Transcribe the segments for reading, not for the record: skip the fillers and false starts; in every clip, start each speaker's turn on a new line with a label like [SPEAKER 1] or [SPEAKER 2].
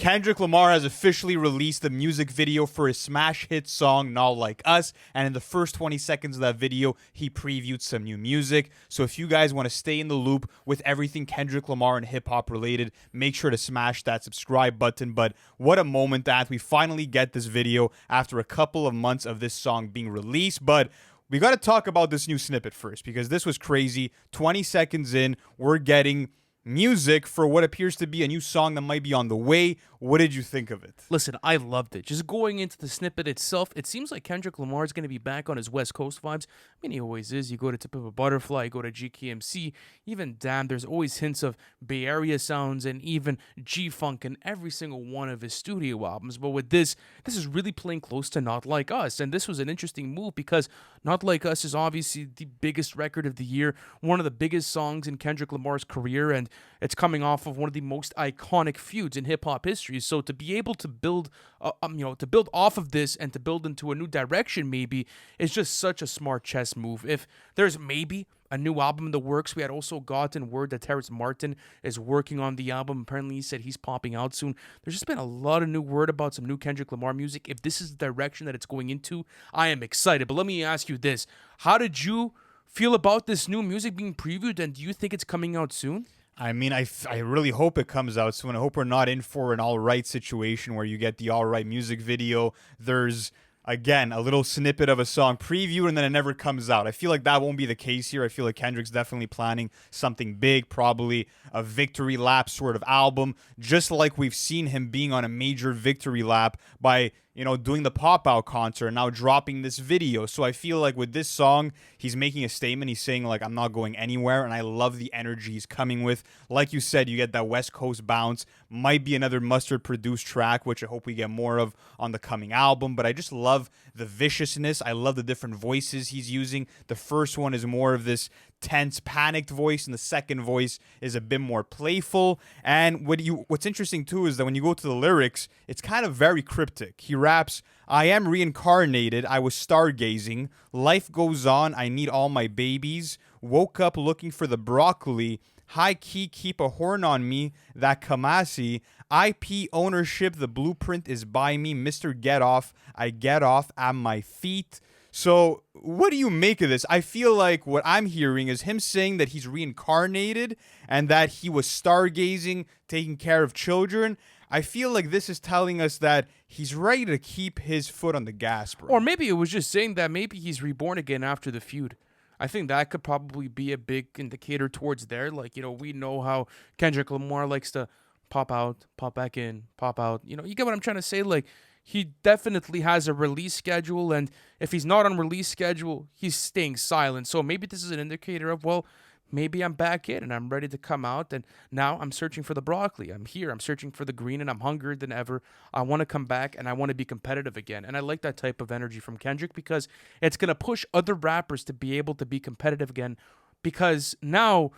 [SPEAKER 1] Kendrick Lamar has officially released the music video for his smash hit song, Not Like Us. And in the first 20 seconds of that video, he previewed some new music. So if you guys want to stay in the loop with everything Kendrick Lamar and hip-hop related, make sure to smash that subscribe button. But what a moment that we finally get this video after a couple of months of this song being released. But we got to talk about this new snippet first, because this was crazy. 20 seconds in, we're getting music for what appears to be a new song that might be on the way. What did you think of it?
[SPEAKER 2] Listen, I loved it. Just going into the snippet itself, it seems like Kendrick Lamar is going to be back on his West Coast vibes. I mean, he always is. You go to Tip of a Butterfly, you go to GKMC, even Damn, there's always hints of Bay Area sounds and even G-Funk in every single one of his studio albums. But with this is really playing close to Not Like Us. And this was an interesting move because Not Like Us is obviously the biggest record of the year, one of the biggest songs in Kendrick Lamar's career, and it's coming off of one of the most iconic feuds in hip-hop history. So to be able to build, to build off of this and to build into a new direction, maybe, is just such a smart chess move. If there's maybe a new album in the works, we had also gotten word that Terrence Martin is working on the album. Apparently, he said he's popping out soon. There's just been a lot of new word about some new Kendrick Lamar music. If this is the direction that it's going into, I am excited. But let me ask you this: how did you feel about this new music being previewed, and do you think it's coming out soon?
[SPEAKER 1] I mean, I really hope it comes out soon. I hope we're not in for an all right situation where you get the all right music video. There's, again, a little snippet of a song previewed and then it never comes out. I feel like that won't be the case here. I feel like Kendrick's definitely planning something big, probably a victory lap sort of album, just like we've seen him being on a major victory lap by, doing the pop-out concert and now dropping this video. So I feel like with this song, he's making a statement. He's saying, like, I'm not going anywhere, and I love the energy he's coming with. Like you said, you get that West Coast bounce. Might be another Mustard-produced track, which I hope we get more of on the coming album. But I just love the viciousness. I love the different voices he's using. The first one is more of this tense, panicked voice, and the second voice is a bit more playful. And what's interesting too is that when you go to the lyrics, it's kind of very cryptic. He raps, "I am reincarnated, I was stargazing, life goes on, I need all my babies, woke up looking for the broccoli, high key keep a horn on me, that Kamasi, IP ownership, the blueprint is by me, Mr. Get Off, I get off at my feet." So what do you make of this? I feel like what I'm hearing is him saying that he's reincarnated and that he was stargazing, taking care of children. I feel like this is telling us that he's ready to keep his foot on the gas, bro.
[SPEAKER 2] Or maybe it was just saying that maybe he's reborn again after the feud. I think that could probably be a big indicator towards there. Like, we know how Kendrick Lamar likes to pop out, pop back in, pop out. You get what I'm trying to say? Like, he definitely has a release schedule, and if he's not on release schedule, he's staying silent. So maybe this is an indicator of, well, maybe I'm back in and I'm ready to come out, and now I'm searching for the broccoli. I'm here. I'm searching for the green, and I'm hungrier than ever. I want to come back, and I want to be competitive again. And I like that type of energy from Kendrick because it's going to push other rappers to be able to be competitive again, because now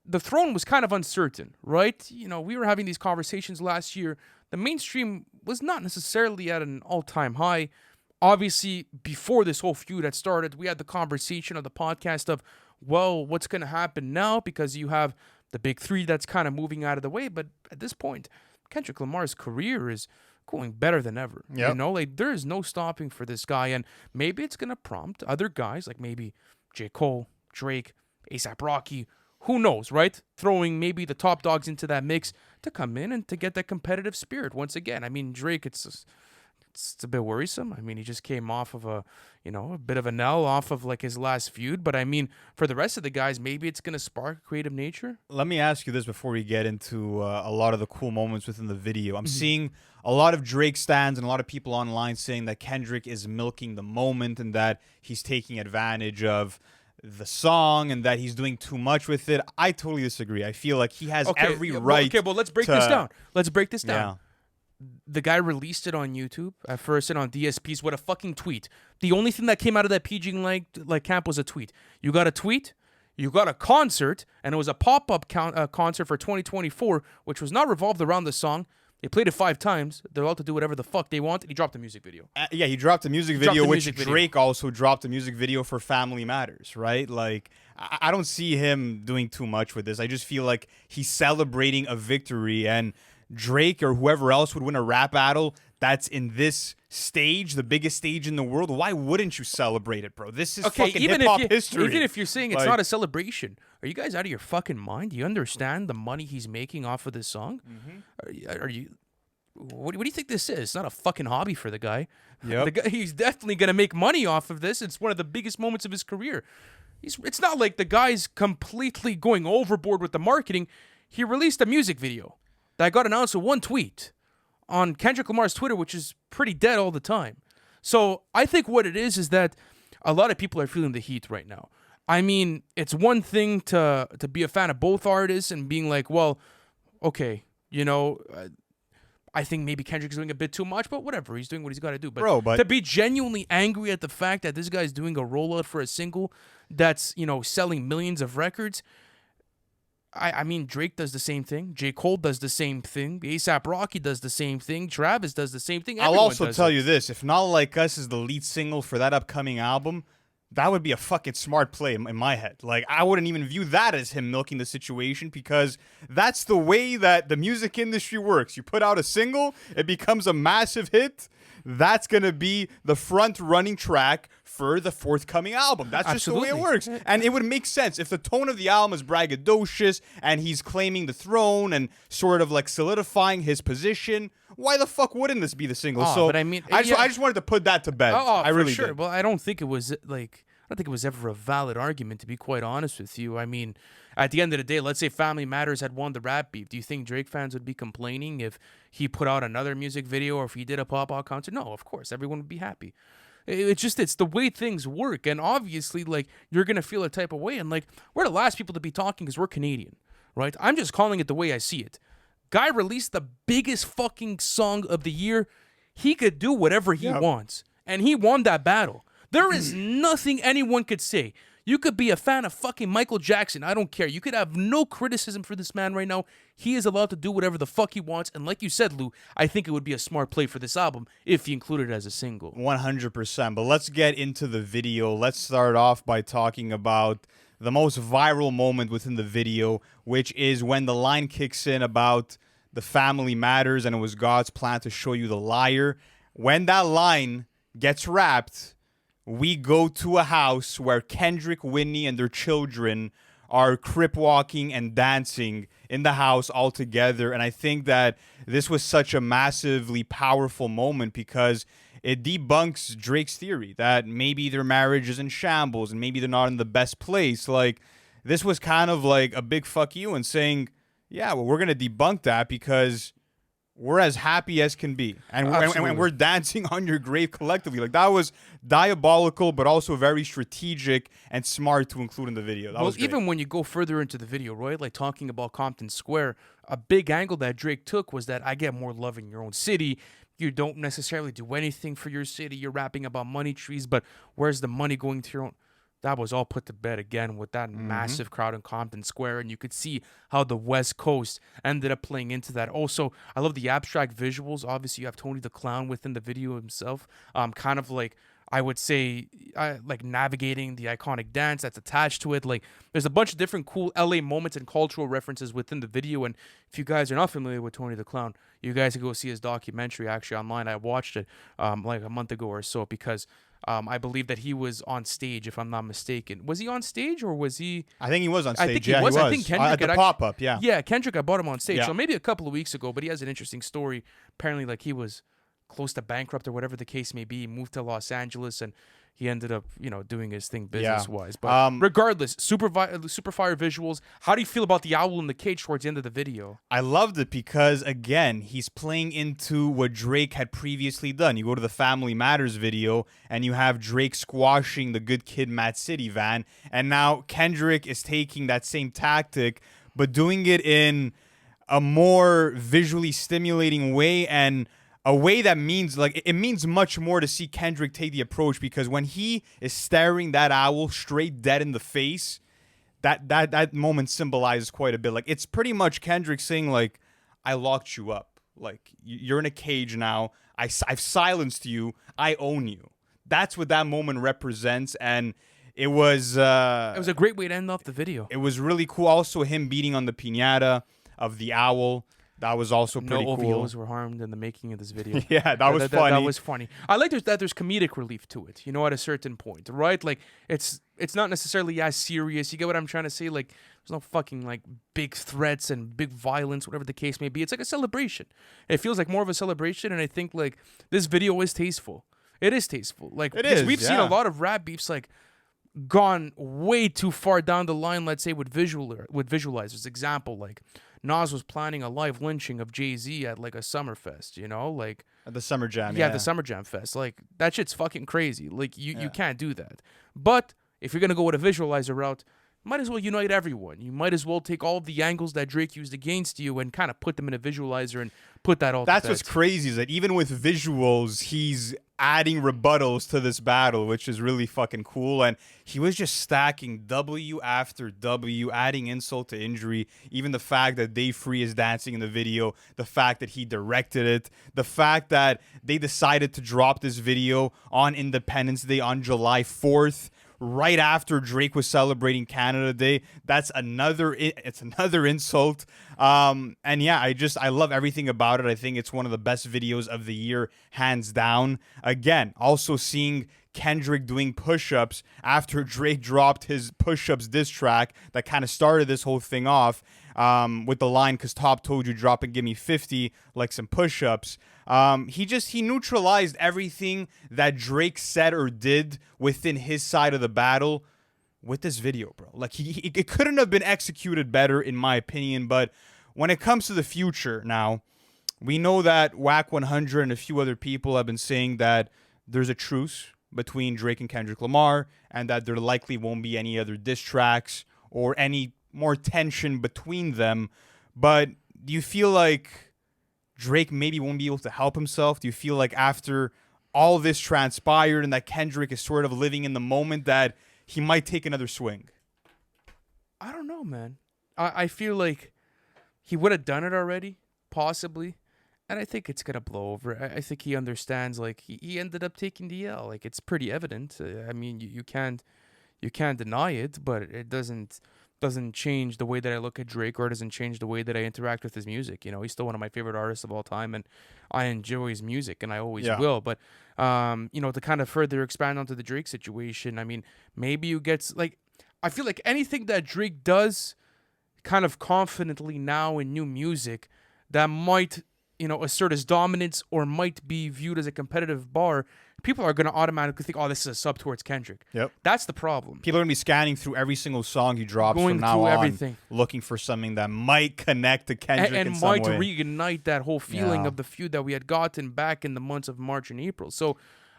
[SPEAKER 2] the throne was kind of uncertain, right? We were having these conversations last year. The mainstream was not necessarily at an all-time high. Obviously, before this whole feud had started, we had the conversation of the podcast of, well, what's going to happen now? Because you have the big three that's kind of moving out of the way. But at this point, Kendrick Lamar's career is going better than ever.
[SPEAKER 1] Yep.
[SPEAKER 2] There is no stopping for this guy. And maybe it's going to prompt other guys like maybe J. Cole, Drake, A$AP Rocky, who knows, right? Throwing maybe the top dogs into that mix to come in and to get that competitive spirit once again. I mean, Drake, it's a bit worrisome. I mean, he just came off of a bit of an L off of like his last feud. But I mean, for the rest of the guys, maybe it's going to spark creative nature.
[SPEAKER 1] Let me ask you this before we get into a lot of the cool moments within the video. I'm seeing a lot of Drake stans and a lot of people online saying that Kendrick is milking the moment and that he's taking advantage of the song and that he's doing too much with it. I totally disagree. I feel like he has every right.
[SPEAKER 2] Okay, well, let's break this down. Let's break this down.
[SPEAKER 1] Yeah.
[SPEAKER 2] The guy released it on YouTube at first and on DSPs. What a fucking tweet. The only thing that came out of that PG like camp was a tweet. You got a tweet, you got a concert, and it was a pop-up concert for 2024, which was not revolved around the song. They played it 5 times. They're allowed to do whatever the fuck they want. And he dropped a music video.
[SPEAKER 1] Yeah, he dropped a music video, which Drake also dropped a music video for Family Matters, right? Like, I don't see him doing too much with this. I just feel like he's celebrating a victory. And Drake or whoever else would win a rap battle that's in this stage, the biggest stage in the world, why wouldn't you celebrate it, bro? This is fucking hip-hop history.
[SPEAKER 2] Even if you're saying it's
[SPEAKER 1] Like-
[SPEAKER 2] not a celebration, are you guys out of your fucking mind? Do you understand the money he's making off of this song? Are you? What do you think this is? It's not a fucking hobby for the guy.
[SPEAKER 1] Yep.
[SPEAKER 2] The guy, he's definitely gonna make money off of this. It's one of the biggest moments of his career. It's not like the guy's completely going overboard with the marketing. He released a music video that got announced with one tweet on Kendrick Lamar's Twitter, which is pretty dead all the time. So I think what it is that a lot of people are feeling the heat right now. I mean, it's one thing to be a fan of both artists and being like, well, okay, I think maybe Kendrick's doing a bit too much, but whatever. He's doing what he's got to do. But to be genuinely angry at the fact that this guy's doing a rollout for a single that's, selling millions of records. I mean, Drake does the same thing. J. Cole does the same thing. A$AP Rocky does the same thing. Travis does the same thing.
[SPEAKER 1] I'll also tell you this. If Not Like Us is the lead single for that upcoming album, that would be a fucking smart play in my head. Like, I wouldn't even view that as him milking the situation because that's the way that the music industry works. You put out a single, it becomes a massive hit. That's going to be the front-running track for the forthcoming album. That's just the way it works. And it would make sense if the tone of the album is braggadocious and he's claiming the throne and sort of like solidifying his position. Why the fuck wouldn't this be the single?
[SPEAKER 2] But I mean,
[SPEAKER 1] I just wanted to put that to bed. I really
[SPEAKER 2] for sure.
[SPEAKER 1] did.
[SPEAKER 2] Well, I don't think it was ever a valid argument, to be quite honest with you. I mean, at the end of the day, let's say Family Matters had won the rap beef. Do you think Drake fans would be complaining if he put out another music video or if he did a pop-out concert? No, of course. Everyone would be happy. It's the way things work. And obviously, like, you're going to feel a type of way. And, like, we're the last people to be talking because we're Canadian, right? I'm just calling it the way I see it. Guy released the biggest fucking song of the year. He could do whatever he wants. And he won that battle. There is nothing anyone could say. You could be a fan of fucking Michael Jackson. I don't care. You could have no criticism for this man right now. He is allowed to do whatever the fuck he wants. And like you said, Lou, I think it would be a smart play for this album if he included it as a single.
[SPEAKER 1] 100%. But let's get into the video. Let's start off by talking about the most viral moment within the video, which is when the line kicks in about the family matters and it was God's plan to show you the liar. When that line gets rapped, we go to a house where Kendrick, Whitney, and their children are crip walking and dancing in the house all together. And I think that this was such a massively powerful moment because it debunks Drake's theory that maybe their marriage is in shambles and maybe they're not in the best place. Like, this was kind of like a big fuck you and saying, yeah, well, we're going to debunk that because we're as happy as can be. And we're dancing on your grave collectively. Like, that was diabolical, but also very strategic and smart to include in the video. That was great.
[SPEAKER 2] Even when you go further into the video, right, like talking about Compton Square, a big angle that Drake took was that I get more love in your own city. You don't necessarily do anything for your city. You're rapping about money trees, but where's the money going to your own? That was all put to bed again with that massive crowd in Compton Square, and you could see how the West Coast ended up playing into that. Also, I love the abstract visuals. Obviously, you have Tony the Clown within the video himself, kind of like, I would say, like navigating the iconic dance that's attached to it. Like, there's a bunch of different cool LA moments and cultural references within the video. And if you guys are not familiar with Tony the Clown, you guys can go see his documentary actually online. I watched it like a month ago or so because I believe that he was on stage, if I'm not mistaken. Was he on stage or was he?
[SPEAKER 1] I think he was on stage.
[SPEAKER 2] I think
[SPEAKER 1] he was.
[SPEAKER 2] I think Kendrick
[SPEAKER 1] at the pop-up, yeah.
[SPEAKER 2] Yeah, Kendrick, I bought him on stage.
[SPEAKER 1] Yeah.
[SPEAKER 2] So maybe a couple of weeks ago, but he has an interesting story. Apparently, like, he was close to bankrupt or whatever the case may be. He moved to Los Angeles and he ended up, doing his thing business-wise. But regardless, super fire visuals. How do you feel about the owl in the cage towards the end of the video?
[SPEAKER 1] I loved it because, again, he's playing into what Drake had previously done. You go to the Family Matters video, and you have Drake squashing the Good Kid, Mad City van, and now Kendrick is taking that same tactic, but doing it in a more visually stimulating way and a way that means, like, it means much more to see Kendrick take the approach because when he is staring that owl straight dead in the face, that moment symbolizes quite a bit. Like, it's pretty much Kendrick saying, like, I locked you up. Like, you're in a cage now. I've silenced you. I own you. That's what that moment represents, and it was
[SPEAKER 2] a great way to end off the video.
[SPEAKER 1] It was really cool. Also, him beating on the piñata of the owl. That was also
[SPEAKER 2] No
[SPEAKER 1] pretty cool.
[SPEAKER 2] OVOs were harmed in the making of this video.
[SPEAKER 1] Yeah, that was funny.
[SPEAKER 2] That was funny. I like that there's comedic relief to it. You know, at a certain point, right? Like it's not necessarily as serious. You get what I'm trying to say? Like there's no fucking like big threats and big violence, whatever the case may be. It's like a celebration. It feels like more of a celebration, and I think like this video is tasteful. It is tasteful. Like
[SPEAKER 1] It
[SPEAKER 2] because
[SPEAKER 1] is,
[SPEAKER 2] we've seen
[SPEAKER 1] yeah.
[SPEAKER 2] a lot of rap beefs like gone way too far down the line. Let's say with visualizers. Example like Nas was planning a live lynching of Jay-Z at like a Summerfest, you know, like
[SPEAKER 1] At the Summer Jam.
[SPEAKER 2] yeah,
[SPEAKER 1] Yeah,
[SPEAKER 2] the Summer Jam Fest. Like that shit's fucking crazy. Like you
[SPEAKER 1] Yeah.
[SPEAKER 2] can't do that. But if you're gonna go with a visualizer route, might as well unite everyone. You might as well take all of the angles that Drake used against you and kind of put them in a visualizer and put that all.
[SPEAKER 1] That's
[SPEAKER 2] to
[SPEAKER 1] what's
[SPEAKER 2] bed.
[SPEAKER 1] crazy is that even with visuals, he's adding rebuttals to this battle, which is really fucking cool. And he was just stacking W after W, adding insult to injury. Even the fact that Dave Free is dancing in the video, the fact that he directed it, the fact that they decided to drop this video on Independence Day on July 4th. Right after Drake was celebrating Canada Day, it's another insult. And yeah, I love everything about it. I think it's one of the best videos of the year, hands down. Again, also seeing Kendrick doing push-ups after Drake dropped his push-ups diss track that kind of started this whole thing off with the line, "'Cause Top told you drop and give me 50 like some push-ups." He neutralized everything that Drake said or did within his side of the battle with this video, bro. Like it couldn't have been executed better, in my opinion. But when it comes to the future now, we know that Whack 100 and a few other people have been saying that there's a truce between Drake and Kendrick Lamar, and that there likely won't be any other diss tracks or any more tension between them. But do you feel like Drake maybe won't be able to help himself? Do you feel like after all this transpired and that Kendrick is sort of living in the moment that he might take another swing?
[SPEAKER 2] I don't know, man. I feel like he would have done it already, possibly. And I think it's going to blow over. I think he understands, like, he ended up taking the L. Like, it's pretty evident. I mean, you can't deny it, but it doesn't change the way that I look at Drake, or it doesn't change the way that I interact with his music. You know, he's still one of my favorite artists of all time, and I enjoy his music, and I always will. But, you know, to kind of further expand onto the Drake situation, I mean, maybe you get, like, I feel like anything that Drake does kind of confidently now in new music that might, you know, assert his dominance or might be viewed as a competitive bar, people are going to automatically think, oh, this is a sub towards Kendrick.
[SPEAKER 1] Yep.
[SPEAKER 2] That's the problem.
[SPEAKER 1] People are going to be scanning through every single song he drops
[SPEAKER 2] Going
[SPEAKER 1] from now
[SPEAKER 2] through
[SPEAKER 1] on,
[SPEAKER 2] everything.
[SPEAKER 1] looking for something that might connect to Kendrick
[SPEAKER 2] and
[SPEAKER 1] in some
[SPEAKER 2] might
[SPEAKER 1] way.
[SPEAKER 2] reignite that whole feeling
[SPEAKER 1] Yeah.
[SPEAKER 2] of the feud that we had gotten back in the months of March and April. So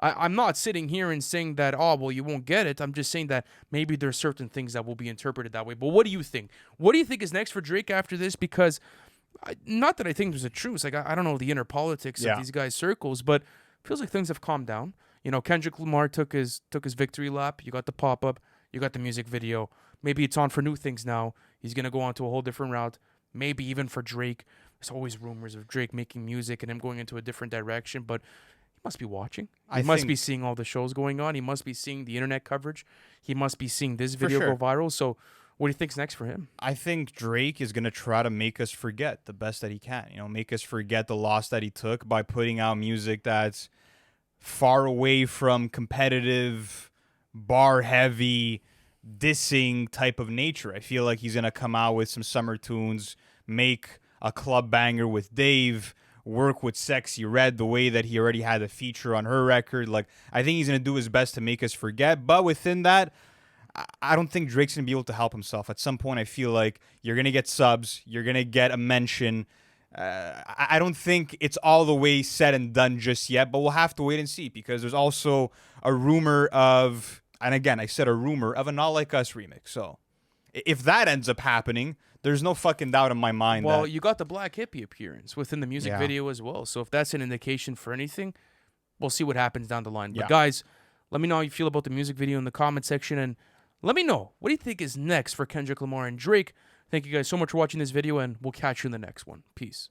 [SPEAKER 2] I'm not sitting here and saying that, oh, well, you won't get it. I'm just saying that maybe there's certain things that will be interpreted that way. But what do you think? What do you think is next for Drake after this? Because not that I think there's a truce. Like, I don't know the inner politics of these guys' circles, but it feels like things have calmed down. You know, Kendrick Lamar took his victory lap. You got the pop-up. You got the music video. Maybe it's on for new things now. He's going to go on to a whole different route. Maybe even for Drake. There's always rumors of Drake making music and him going into a different direction, but he must be watching. He must be seeing all the shows going on. He must be seeing the internet coverage. He must be seeing this video go viral. So what do you think's next for him?
[SPEAKER 1] I think Drake is going to try to make us forget the best that he can. You know, make us forget the loss that he took by putting out music that's far away from competitive, bar-heavy, dissing type of nature. I feel like he's going to come out with some summer tunes, make a club banger with Dave, work with Sexy Red the way that he already had a feature on her record. Like, I think he's going to do his best to make us forget. But within that, I don't think Drake's going to be able to help himself. At some point, I feel like you're going to get subs. You're going to get a mention. I don't think it's all the way said and done just yet, but we'll have to wait and see, because there's also a rumor of, and again, I said a rumor of a Not Like Us remix. So if that ends up happening, there's no fucking doubt in my mind.
[SPEAKER 2] Well,
[SPEAKER 1] that,
[SPEAKER 2] you got the Black Hippie appearance within the music video as well. So if that's an indication for anything, we'll see what happens down the line. But guys, let me know how you feel about the music video in the comment section, and let me know, what do you think is next for Kendrick Lamar and Drake? Thank you guys so much for watching this video, and we'll catch you in the next one. Peace.